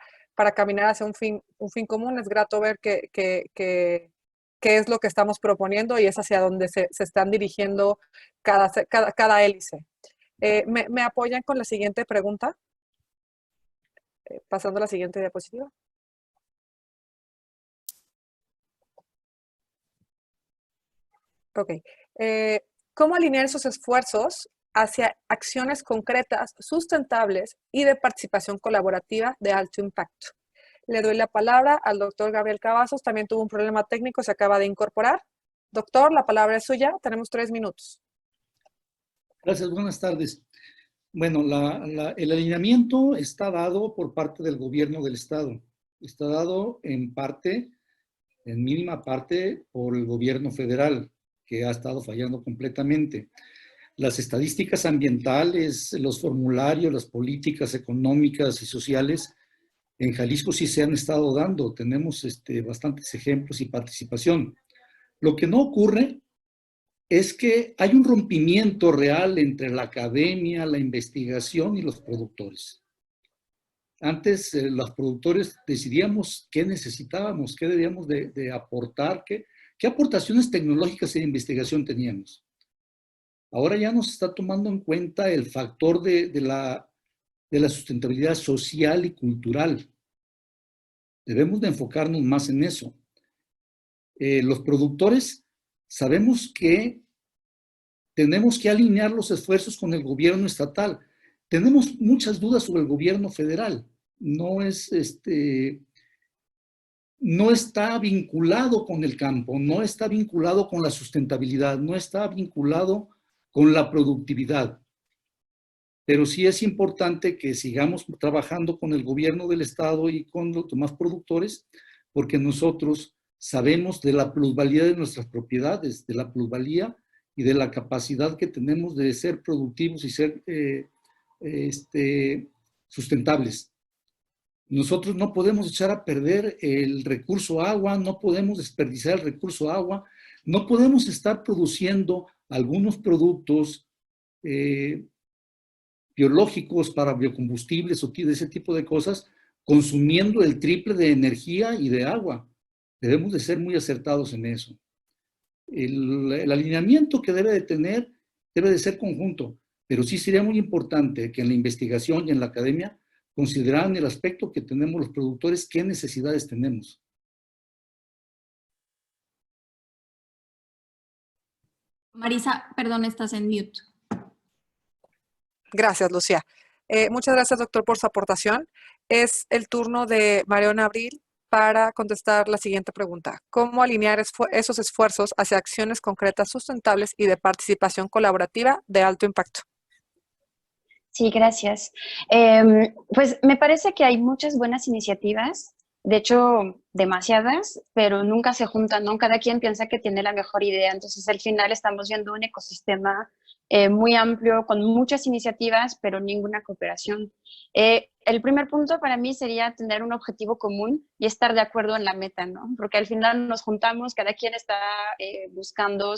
caminar hacia un fin común. Es grato ver qué es lo que estamos proponiendo y es hacia donde se están dirigiendo cada hélice. ¿Me apoyan con la siguiente pregunta? Pasando a la siguiente diapositiva. Ok. ¿Cómo alinear esos esfuerzos hacia acciones concretas, sustentables y de participación colaborativa de alto impacto? Le doy la palabra al doctor Gabriel Cavazos. También tuvo un problema técnico, se acaba de incorporar. Doctor, la palabra es suya. Tenemos 3 minutos. Gracias, buenas tardes. Bueno, el alineamiento está dado por parte del gobierno del Estado. Está dado en parte, en mínima parte, por el gobierno federal, que ha estado fallando completamente. Las estadísticas ambientales, los formularios, las políticas económicas y sociales, en Jalisco sí se han estado dando. Tenemos bastantes ejemplos y participación. Lo que no ocurre es que hay un rompimiento real entre la academia, la investigación y los productores. Antes los productores decidíamos qué necesitábamos, qué debíamos de aportar, qué aportaciones tecnológicas e investigación teníamos. Ahora ya nos está tomando en cuenta el factor de la sustentabilidad social y cultural. Debemos de enfocarnos más en eso. Los productores sabemos que tenemos que alinear los esfuerzos con el gobierno estatal. Tenemos muchas dudas sobre el gobierno federal. No está vinculado con el campo, no está vinculado con la sustentabilidad, no está vinculado con la productividad. Pero sí es importante que sigamos trabajando con el gobierno del estado y con los demás productores, porque nosotros sabemos de la plusvalía de nuestras propiedades, de la plusvalía y de la capacidad que tenemos de ser productivos y ser sustentables. Nosotros no podemos echar a perder el recurso agua, no podemos desperdiciar el recurso agua, no podemos estar produciendo algunos productos biológicos para biocombustibles o de ese tipo de cosas, consumiendo el triple de energía y de agua. Debemos de ser muy acertados en eso. El alineamiento que debe de tener debe de ser conjunto, pero sí sería muy importante que en la investigación y en la academia consideraran el aspecto que tenemos los productores, qué necesidades tenemos. Marisa, perdón, estás en mute. Gracias, Lucía. Muchas gracias, doctor, por su aportación. Es el turno de Mariona Abril para contestar la siguiente pregunta. ¿Cómo alinear esos esfuerzos hacia acciones concretas, sustentables y de participación colaborativa de alto impacto? Sí, gracias. Pues me parece que hay muchas buenas iniciativas, de hecho demasiadas, pero nunca se juntan, ¿no? Cada quien piensa que tiene la mejor idea, entonces al final estamos viendo un ecosistema muy amplio, con muchas iniciativas, pero ninguna cooperación. El primer punto para mí sería tener un objetivo común y estar de acuerdo en la meta, ¿no? Porque al final nos juntamos, cada quien está buscando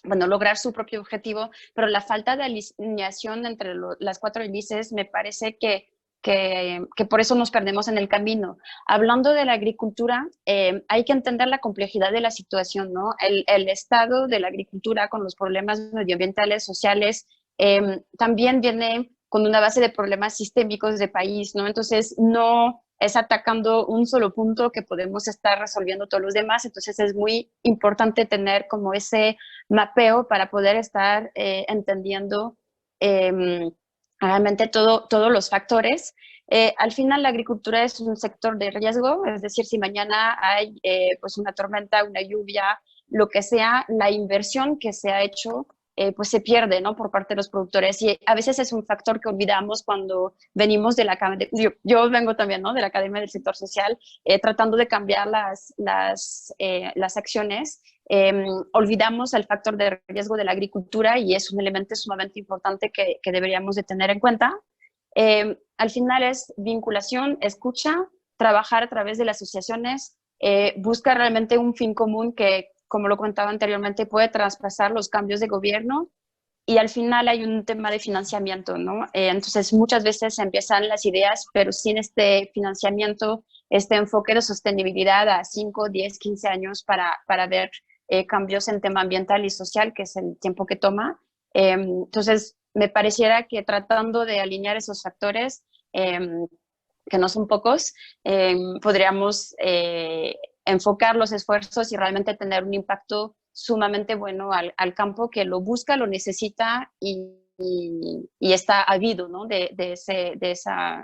lograr su propio objetivo, pero la falta de alineación entre las 4 hélices me parece que por eso nos perdemos en el camino. Hablando de la agricultura, hay que entender la complejidad de la situación, ¿no? El estado de la agricultura con los problemas medioambientales, sociales, también viene con una base de problemas sistémicos de país, ¿no? Entonces, no es atacando un solo punto que podemos estar resolviendo todos los demás. Entonces, es muy importante tener como ese mapeo para poder estar entendiendo realmente todos los factores. Al final la agricultura es un sector de riesgo, es decir, si mañana hay pues una tormenta, una lluvia, lo que sea, la inversión que se ha hecho pues se pierde, ¿no? Por parte de los productores, y a veces es un factor que olvidamos cuando venimos de la academia. Yo vengo también, ¿no? De la Academia del Sector Social, tratando de cambiar las acciones, olvidamos el factor de riesgo de la agricultura y es un elemento sumamente importante que deberíamos de tener en cuenta. Al final es vinculación, escucha, trabajar a través de las asociaciones, busca realmente un fin común que, como lo contaba anteriormente, puede traspasar los cambios de gobierno. Y al final hay un tema de financiamiento, ¿no? Entonces muchas veces empiezan las ideas, pero sin este financiamiento, este enfoque de sostenibilidad a 5, 10, 15 años para ver cambios en tema ambiental y social, que es el tiempo que toma. Entonces me pareciera que tratando de alinear esos factores, que no son pocos, podríamos enfocar los esfuerzos y realmente tener un impacto sumamente bueno al campo que lo busca, lo necesita y está habido, ¿no? de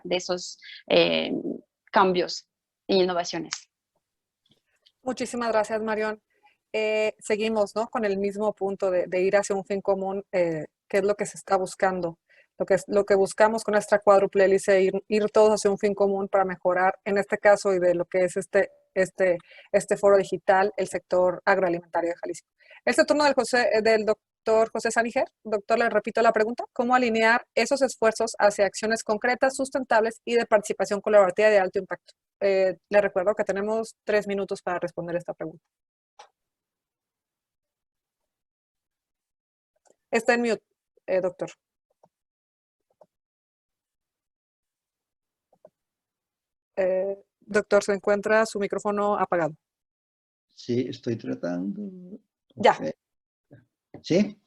esos cambios e innovaciones. Muchísimas gracias, Marión. Seguimos, ¿no?, con el mismo punto de ir hacia un fin común, que es lo que se está buscando. Lo que buscamos con nuestra cuádruple hélice, ir todos hacia un fin común para mejorar, en este caso, y de lo que es este foro digital, el sector agroalimentario de Jalisco. Es el turno del doctor José Sániger. Doctor, le repito la pregunta: ¿cómo alinear esos esfuerzos hacia acciones concretas, sustentables y de participación colaborativa de alto impacto? Le recuerdo que tenemos 3 minutos para responder esta pregunta. Está en mute, doctor. Doctor, se encuentra su micrófono apagado. Sí, estoy tratando. Ya. Okay. ¿Sí?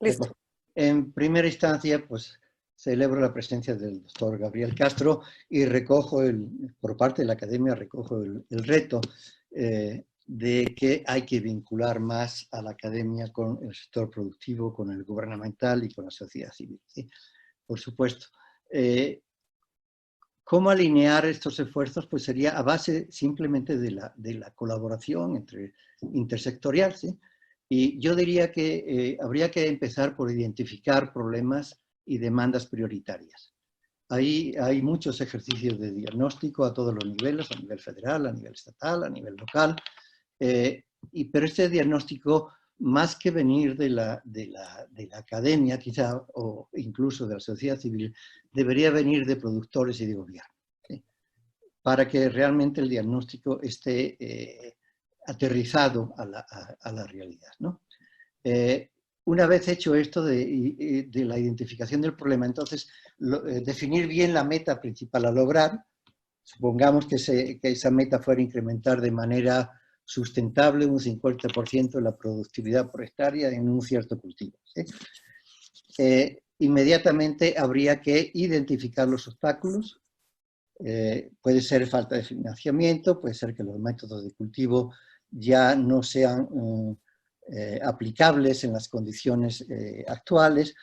Listo. En primera instancia, pues celebro la presencia del doctor Gabriel Castro y recojo, por parte de la academia, recojo el reto de que hay que vincular más a la academia con el sector productivo, con el gubernamental y con la sociedad civil, ¿sí? Por supuesto. ¿Cómo alinear estos esfuerzos? Pues sería a base simplemente de la colaboración intersectorial, ¿sí? Y yo diría que habría que empezar por identificar problemas y demandas prioritarias. Ahí hay muchos ejercicios de diagnóstico a todos los niveles, a nivel federal, a nivel estatal, a nivel local, pero este diagnóstico, más que venir de la academia, quizá, o incluso de la sociedad civil, debería venir de productores y de gobierno, ¿sí? Para que realmente el diagnóstico esté aterrizado a la realidad, ¿no? Una vez hecho esto de la identificación del problema, entonces definir bien la meta principal a lograr. Supongamos que esa meta fuera incrementar de manera sustentable un 50% la productividad por hectárea en un cierto cultivo, ¿sí? Inmediatamente habría que identificar los obstáculos. Puede ser falta de financiamiento, puede ser que los métodos de cultivo ya no sean aplicables en las condiciones actuales,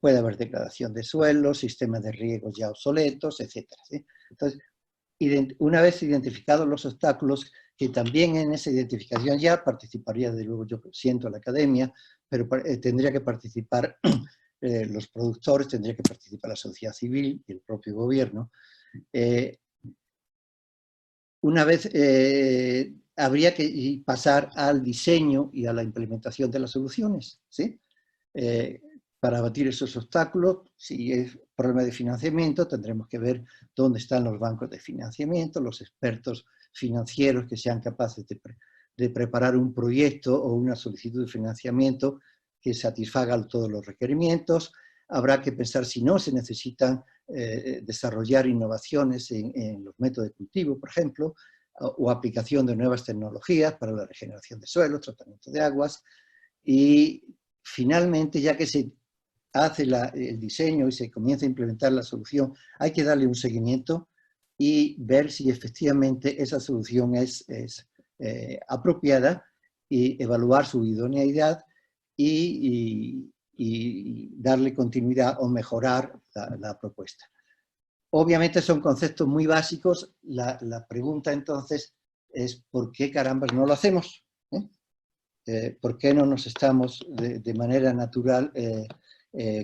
puede haber degradación de suelos, sistemas de riego ya obsoletos, etc., ¿sí? Entonces, una vez identificados los obstáculos, que también en esa identificación ya participaría, de luego yo siento, la academia, pero tendría que participar los productores, tendría que participar la sociedad civil y el propio gobierno. Una vez habría que pasar al diseño y a la implementación de las soluciones, ¿sí? Para abatir esos obstáculos, si es problema de financiamiento, tendremos que ver dónde están los bancos de financiamiento, los expertos financieros que sean capaces de preparar un proyecto o una solicitud de financiamiento que satisfaga todos los requerimientos. Habrá que pensar si no se necesitan desarrollar innovaciones en los métodos de cultivo, por ejemplo, o aplicación de nuevas tecnologías para la regeneración de suelos, tratamiento de aguas. Y finalmente, ya que se hace el diseño y se comienza a implementar la solución, hay que darle un seguimiento y ver si efectivamente esa solución es apropiada, y evaluar su idoneidad y darle continuidad o mejorar la propuesta. Obviamente son conceptos muy básicos. La pregunta entonces es ¿por qué carambas no lo hacemos? ¿Por qué no nos estamos de manera natural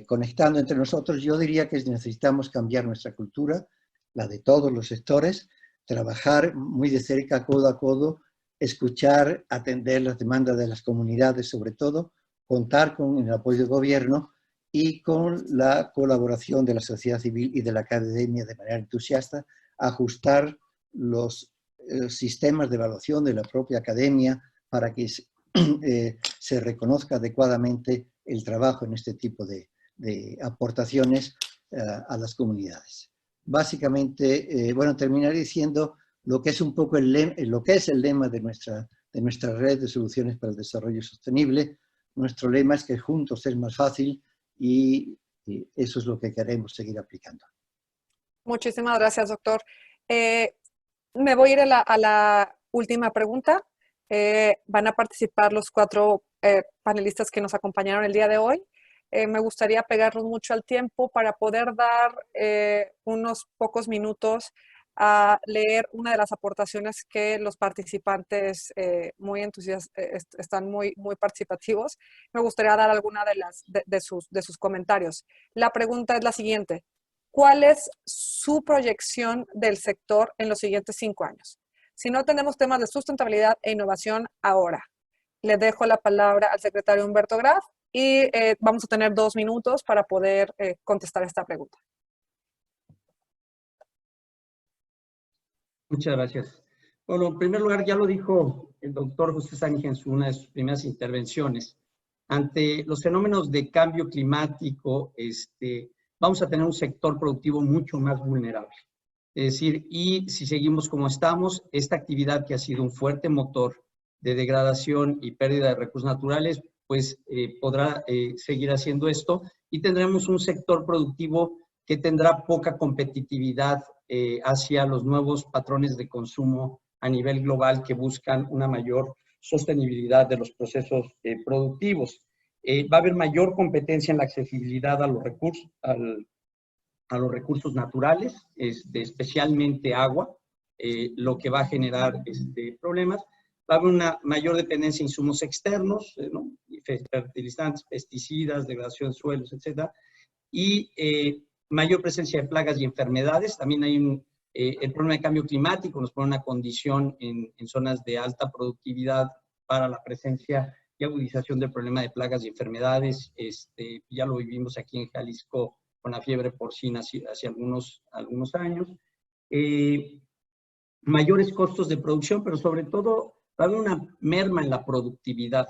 conectando entre nosotros? Yo diría que necesitamos cambiar nuestra cultura, la de todos los sectores, trabajar muy de cerca, codo a codo, escuchar, atender las demandas de las comunidades sobre todo, contar con el apoyo del gobierno y con la colaboración de la sociedad civil y de la academia de manera entusiasta, ajustar los sistemas de evaluación de la propia academia para que se reconozca adecuadamente el trabajo en este tipo de aportaciones a las comunidades. Básicamente, bueno, terminaré diciendo lo que es un poco el lema de nuestra red de soluciones para el desarrollo sostenible. Nuestro lema es que juntos es más fácil y eso es lo que queremos seguir aplicando. Muchísimas gracias, doctor. Me voy a ir a la última pregunta. Van a participar los 4 panelistas que nos acompañaron el día de hoy. Me gustaría pegarnos mucho al tiempo para poder dar unos pocos minutos a leer una de las aportaciones que los participantes muy entusiastas están muy participativos. Me gustaría dar alguna de sus comentarios. La pregunta es la siguiente: ¿cuál es su proyección del sector en los siguientes 5 años? Si no tenemos temas de sustentabilidad e innovación ahora. Le dejo la palabra al secretario Humberto Graf y vamos a tener 2 minutos para poder contestar esta pregunta. Muchas gracias. Bueno, en primer lugar, ya lo dijo el doctor José Sánchez en una de sus primeras intervenciones. Ante los fenómenos de cambio climático, vamos a tener un sector productivo mucho más vulnerable. Es decir, y si seguimos como estamos, esta actividad que ha sido un fuerte motor de degradación y pérdida de recursos naturales, pues podrá seguir haciendo esto y tendremos un sector productivo que tendrá poca competitividad hacia los nuevos patrones de consumo a nivel global que buscan una mayor sostenibilidad de los procesos productivos. Va a haber mayor competencia en la accesibilidad a los recursos naturales, especialmente agua, lo que va a generar problemas. Va a haber una mayor dependencia de insumos externos, ¿no? Fertilizantes, pesticidas, degradación de suelos, etc. Y mayor presencia de plagas y enfermedades. También hay el problema de cambio climático, nos pone una condición en zonas de alta productividad para la presencia y agudización del problema de plagas y enfermedades. Ya lo vivimos aquí en Jalisco con la fiebre porcina hace algunos años. Mayores costos de producción, pero sobre todo va a haber una merma en la productividad.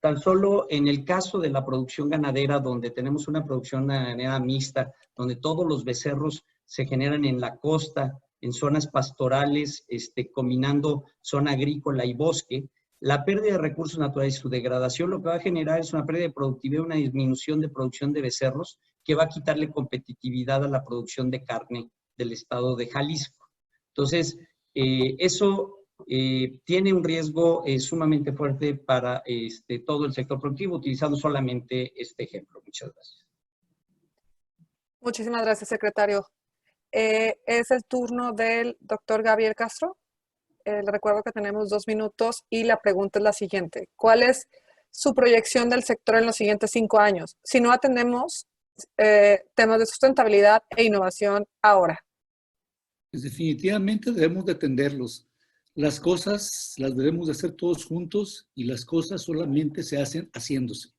Tan solo en el caso de la producción ganadera, donde tenemos una producción ganadera mixta, donde todos los becerros se generan en la costa, en zonas pastorales, combinando zona agrícola y bosque, la pérdida de recursos naturales y su degradación lo que va a generar es una pérdida de productividad, una disminución de producción de becerros que va a quitarle competitividad a la producción de carne del estado de Jalisco. Entonces, eso tiene un riesgo sumamente fuerte para todo el sector productivo, utilizando solamente este ejemplo. Muchas gracias. Muchísimas gracias, secretario. Es el turno del doctor Gabriel Castro. Le recuerdo que tenemos 2 minutos y la pregunta es la siguiente: ¿cuál es su proyección del sector en los siguientes 5 años? Si no atendemos temas de sustentabilidad e innovación ahora. Pues definitivamente debemos de atenderlos. Las cosas las debemos de hacer todos juntos y las cosas solamente se hacen haciéndose.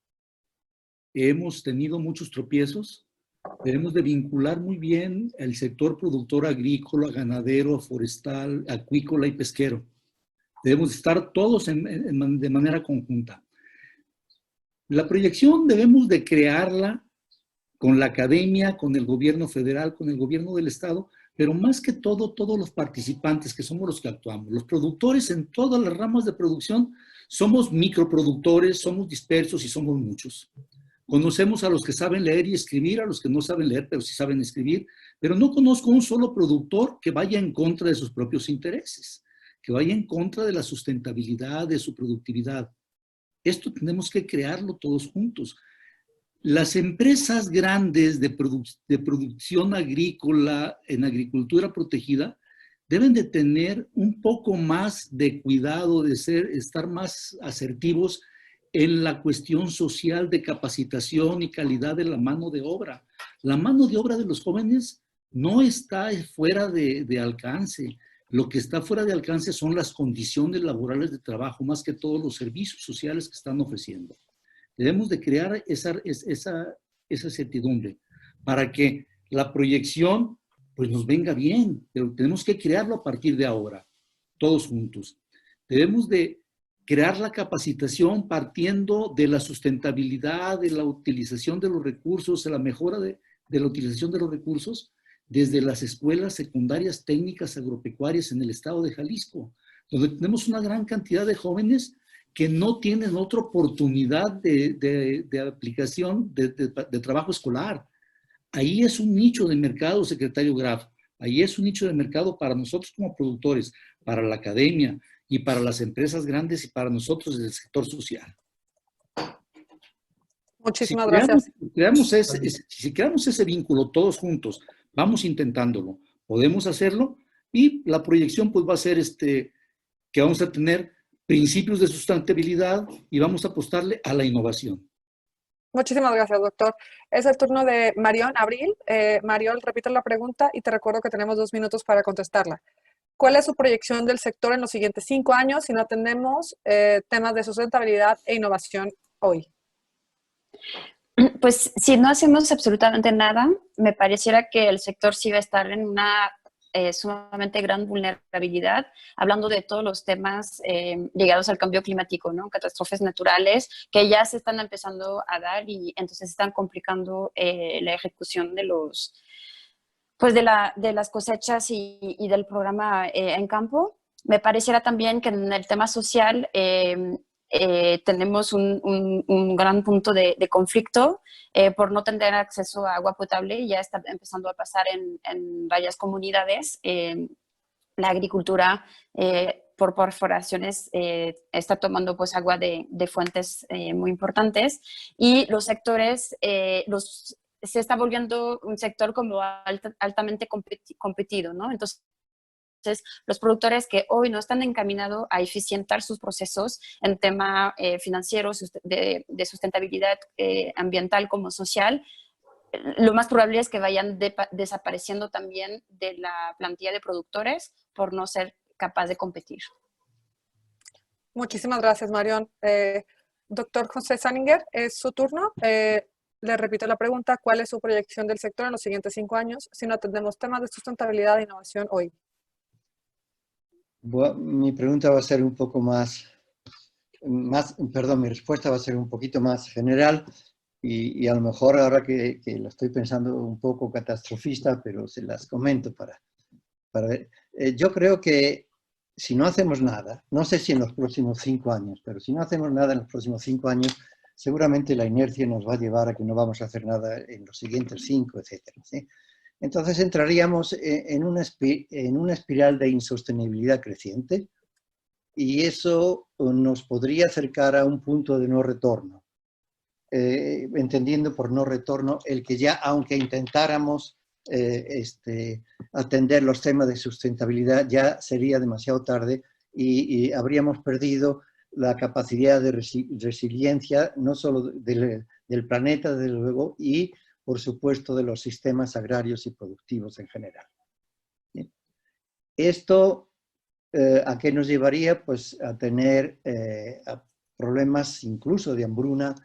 Hemos tenido muchos tropiezos. Debemos de vincular muy bien el sector productor agrícola, ganadero, forestal, acuícola y pesquero. Debemos estar todos de manera conjunta. La proyección debemos de crearla con la academia, con el gobierno federal, con el gobierno del estado, pero más que todo, todos los participantes que somos los que actuamos. Los productores en todas las ramas de producción somos microproductores, somos dispersos y somos muchos. Conocemos a los que saben leer y escribir, a los que no saben leer, pero sí saben escribir, pero no conozco un solo productor que vaya en contra de sus propios intereses, que vaya en contra de la sustentabilidad, de su productividad. Esto tenemos que crearlo todos juntos. Las empresas grandes de producción agrícola en agricultura protegida deben de tener un poco más de cuidado, de estar más asertivos en la cuestión social de capacitación y calidad de la mano de obra. La mano de obra de los jóvenes no está fuera de alcance. Lo que está fuera de alcance son las condiciones laborales de trabajo, más que todos los servicios sociales que están ofreciendo. Debemos de crear esa certidumbre para que la proyección pues nos venga bien, pero tenemos que crearlo a partir de ahora, todos juntos. Debemos de crear la capacitación partiendo de la sustentabilidad, de la utilización de los recursos, de la mejora de la utilización de los recursos desde las escuelas secundarias técnicas agropecuarias en el estado de Jalisco, donde tenemos una gran cantidad de jóvenes que no tienen otra oportunidad de aplicación de trabajo escolar. Ahí es un nicho de mercado, secretario Graf. Ahí es un nicho de mercado para nosotros como productores, para la academia y para las empresas grandes y para nosotros del sector social. Muchísimas gracias. Si creamos ese vínculo todos juntos, vamos intentándolo, podemos hacerlo y la proyección pues va a ser que vamos a tener principios de sustentabilidad y vamos a apostarle a la innovación. Muchísimas gracias, doctor. Es el turno de Marión Abril. Marión, repito la pregunta y te recuerdo que tenemos 2 minutos para contestarla. ¿Cuál es su proyección del sector en los siguientes 5 años si no atendemos temas de sustentabilidad e innovación hoy? Pues si no hacemos absolutamente nada, me pareciera que el sector sí va a estar en una sumamente gran vulnerabilidad, hablando de todos los temas ligados al cambio climático, ¿no? Catástrofes naturales que ya se están empezando a dar y entonces están complicando la ejecución de los, pues de las cosechas y del programa en campo. Me pareciera también que en el tema social tenemos un gran punto de conflicto por no tener acceso a agua potable. Ya está empezando a pasar en varias comunidades. La agricultura por perforaciones está tomando pues agua de fuentes muy importantes y los sectores, se está volviendo un sector como altamente competido, ¿no? Entonces, los productores que hoy no están encaminados a eficientar sus procesos en tema financiero, de sustentabilidad ambiental como social, lo más probable es que vayan desapareciendo también de la plantilla de productores por no ser capaz de competir. Muchísimas gracias, Marión. Doctor José Saninger, es su turno. Le repito la pregunta, ¿cuál es su proyección del sector en los siguientes 5 años si no atendemos temas de sustentabilidad e innovación hoy? Mi pregunta va a ser un poco mi respuesta va a ser un poquito más general y a lo mejor ahora que lo estoy pensando un poco catastrofista, pero se las comento para ver. Yo creo que si no hacemos nada, no sé si en los próximos 5 años, pero si no hacemos nada en los próximos 5 años, seguramente la inercia nos va a llevar a que no vamos a hacer nada en los siguientes 5, etcétera, ¿sí? Entonces entraríamos en una espiral de insostenibilidad creciente y eso nos podría acercar a un punto de no retorno. Entendiendo por no retorno el que ya, aunque intentáramos atender los temas de sustentabilidad, ya sería demasiado tarde y habríamos perdido la capacidad de resiliencia, no solo del planeta, desde luego, y por supuesto de los sistemas agrarios y productivos en general. ¿Bien? Esto, ¿a qué nos llevaría? Pues a tener problemas incluso de hambruna,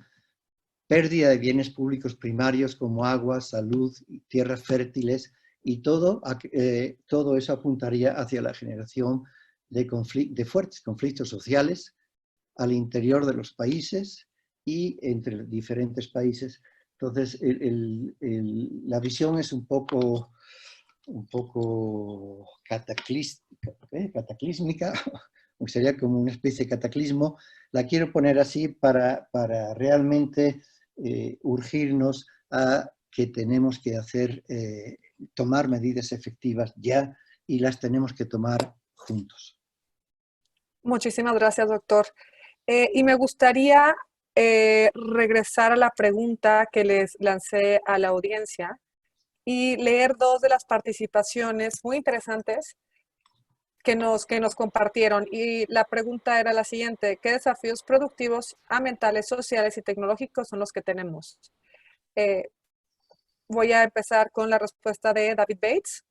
pérdida de bienes públicos primarios como agua, salud, tierras fértiles, y todo eso apuntaría hacia la generación de fuertes conflictos sociales al interior de los países y entre diferentes países. Entonces, la visión es un poco cataclísmica, sería como una especie de cataclismo. La quiero poner así para realmente urgirnos a que tenemos que tomar medidas efectivas ya y las tenemos que tomar juntos. Muchísimas gracias, doctor. Y me gustaría regresar a la pregunta que les lancé a la audiencia y leer 2 de las participaciones muy interesantes que nos compartieron. Y la pregunta era la siguiente: ¿qué desafíos productivos, ambientales, sociales y tecnológicos son los que tenemos? Voy a empezar con la respuesta de David Bates.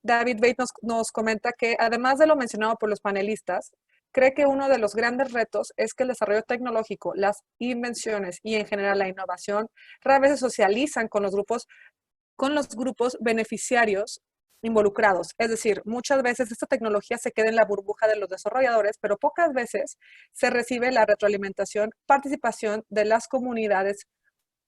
David Bate nos comenta que además de lo mencionado por los panelistas, cree que uno de los grandes retos es que el desarrollo tecnológico, las invenciones y en general la innovación rara vez se socializan con los grupos beneficiarios involucrados. Es decir, muchas veces esta tecnología se queda en la burbuja de los desarrolladores, pero pocas veces se recibe la retroalimentación, participación de las comunidades.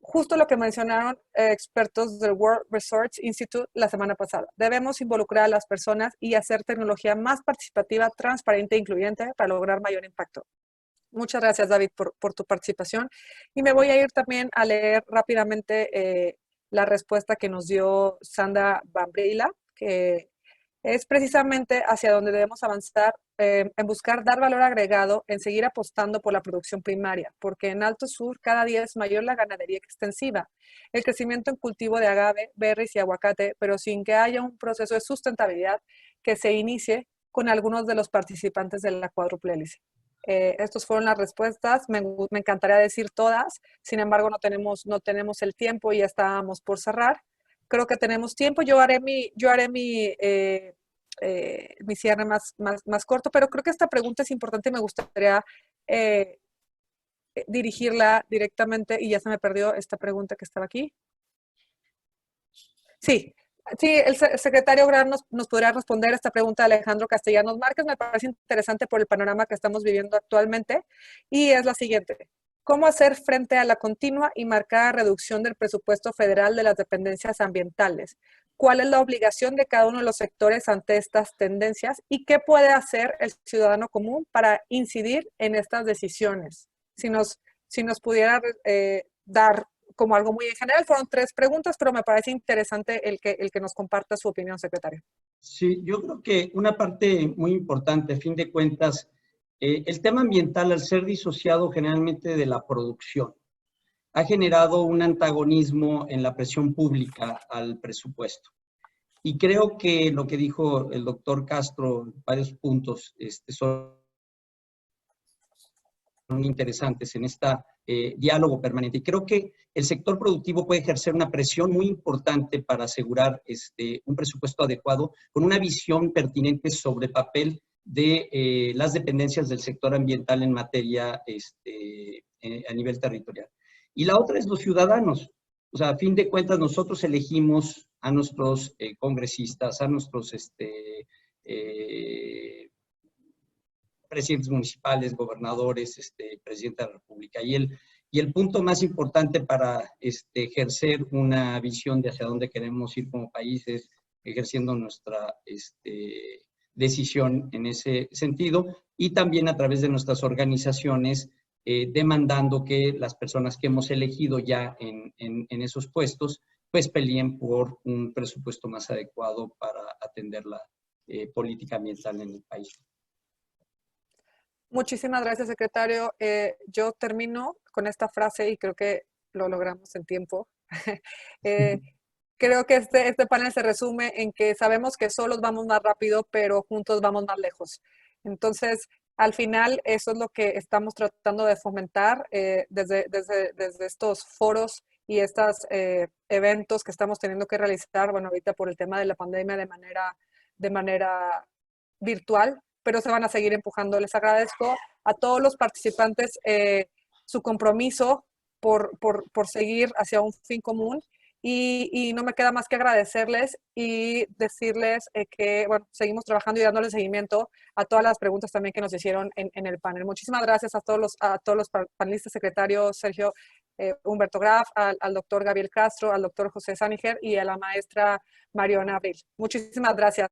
Justo lo que mencionaron expertos del World Resource Institute la semana pasada. Debemos involucrar a las personas y hacer tecnología más participativa, transparente e incluyente para lograr mayor impacto. Muchas gracias, David, por tu participación. Y me voy a ir también a leer rápidamente la respuesta que nos dio Sandra Bambrila, que es precisamente hacia donde debemos avanzar en buscar dar valor agregado, en seguir apostando por la producción primaria, porque en Alto Sur cada día es mayor la ganadería extensiva, el crecimiento en cultivo de agave, berries y aguacate, pero sin que haya un proceso de sustentabilidad que se inicie con algunos de los participantes de la cuádruple hélice. Estas fueron las respuestas, me encantaría decir todas, sin embargo no tenemos el tiempo y ya estábamos por cerrar. Creo que tenemos tiempo, yo haré mi cierre más corto, pero creo que esta pregunta es importante y me gustaría dirigirla directamente, y ya se me perdió esta pregunta que estaba aquí. Sí, el secretario Gran nos podría responder esta pregunta de Alejandro Castellanos Márquez. Me parece interesante por el panorama que estamos viviendo actualmente, y es la siguiente. ¿Cómo hacer frente a la continua y marcada reducción del presupuesto federal de las dependencias ambientales? ¿Cuál es la obligación de cada uno de los sectores ante estas tendencias? ¿Y qué puede hacer el ciudadano común para incidir en estas decisiones? Si nos pudiera dar como algo muy en general, fueron 3 preguntas, pero me parece interesante el que nos comparta su opinión, secretario. Sí, yo creo que una parte muy importante, a fin de cuentas, el tema ambiental, al ser disociado generalmente de la producción, ha generado un antagonismo en la presión pública al presupuesto. Y creo que lo que dijo el doctor Castro, varios puntos son interesantes en este diálogo permanente. Y creo que el sector productivo puede ejercer una presión muy importante para asegurar un presupuesto adecuado con una visión pertinente sobre el papel de las dependencias del sector ambiental en materia a nivel territorial. Y la otra es los ciudadanos. O sea, a fin de cuentas, nosotros elegimos a nuestros congresistas, a nuestros presidentes municipales, gobernadores, presidente de la República. Y el punto más importante para ejercer una visión de hacia dónde queremos ir como país es ejerciendo nuestra decisión en ese sentido, y también a través de nuestras organizaciones demandando que las personas que hemos elegido ya en esos puestos pues peleen por un presupuesto más adecuado para atender la política ambiental en el país. Muchísimas gracias, secretario. Yo termino con esta frase y creo que lo logramos en tiempo. Creo que este panel se resume en que sabemos que solos vamos más rápido, pero juntos vamos más lejos. Entonces, al final, eso es lo que estamos tratando de fomentar desde estos foros y estos eventos que estamos teniendo que realizar, bueno, ahorita por el tema de la pandemia de manera virtual, pero se van a seguir empujando. Les agradezco a todos los participantes su compromiso por seguir hacia un fin común. Y no me queda más que agradecerles y decirles que, bueno, seguimos trabajando y dándole seguimiento a todas las preguntas también que nos hicieron en el panel. Muchísimas gracias a todos los panelistas, secretario Sergio Humberto Graf, al doctor Gabriel Castro, al doctor José Sániger y a la maestra Mariona Abril. Muchísimas gracias.